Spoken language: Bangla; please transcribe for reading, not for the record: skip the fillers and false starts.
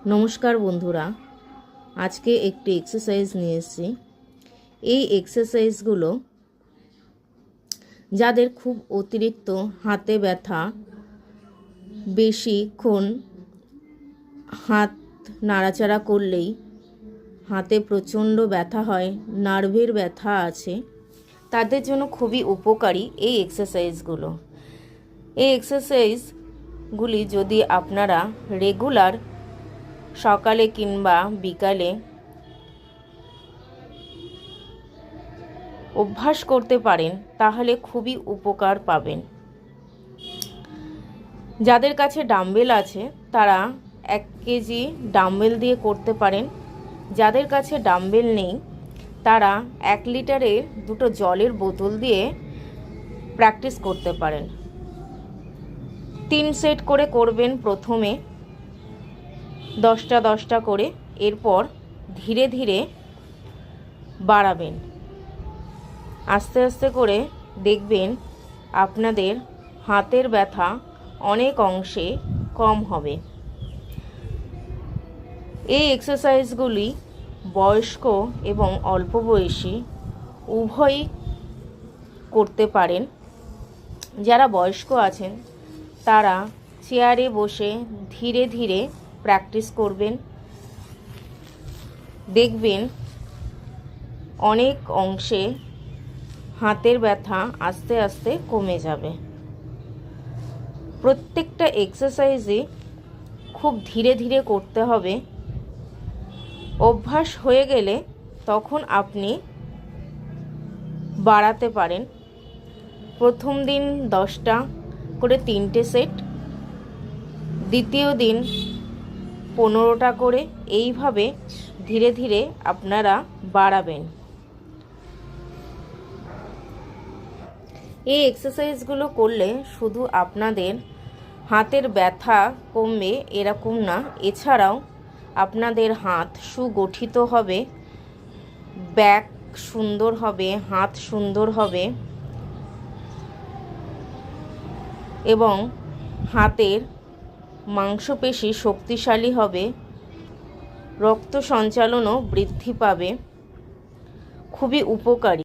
নমস্কার বন্ধুরা, আজকে একটি এক্সারসাইজ নিয়ে এসেছি। এই এক্সারসাইজগুলো যাদের খুব অতিরিক্ত হাতে ব্যথা, বেশিক্ষণ হাত নাড়াচাড়া করলেই হাতে প্রচণ্ড ব্যথা হয়, নার্ভের ব্যথা আছে, তাদের জন্য খুবই উপকারী এই এক্সারসাইজগুলো। এই এক্সারসাইজগুলি যদি আপনারা রেগুলার সকালে কিংবা বিকালে অভ্যাস করতে পারেন তাহলে খুবই উপকার পাবেন। যাদের কাছে ডাম্বেল আছে তারা 1 কেজি ডাম্বেল দিয়ে করতে পারেন। যাদের কাছে ডাম্বেল নেই তারা 1 লিটারের 2টো জলের বোতল দিয়ে প্র্যাকটিস করতে পারেন। 3 সেট করে করবেন, প্রথমে 10টা 10টা করে, এরপর ধীরে ধীরে বাড়াবেন। আস্তে আস্তে করে দেখবেন আপনাদের হাতের ব্যথা অনেক অংশে কম হবে। এই এক্সারসাইজগুলি বয়স্ক এবং অল্প বয়সী উভয়ই করতে পারেন। যারা বয়স্ক আছেন তারা চেয়ারে বসে ধীরে ধীরে প্র্যাকটিস করবেন, দেখবেন অনেক অংশে হাতের ব্যথা আস্তে আস্তে কমে যাবে। প্রত্যেকটা এক্সারসাইজই খুব ধীরে ধীরে করতে হবে। অভ্যাস হয়ে গেলে তখন আপনি বাড়াতে পারেন। প্রথম দিন 10টা করে 3টে সেট, দ্বিতীয় দিন 15টা করে, এইভাবে ধীরে ধীরে আপনারা বাড়াবেন। এই এক্সারসাইজগুলো করলে শুধু আপনাদের হাতের ব্যথা কমবে এরকম না, এছাড়াও আপনাদের হাত সুগঠিত হবে, ব্যাক সুন্দর হবে, হাত সুন্দর হবে এবং হাতের মাংসপেশি শক্তিশালী হবে, রক্ত সঞ্চালনও বৃদ্ধি পাবে। খুবই উপকারী।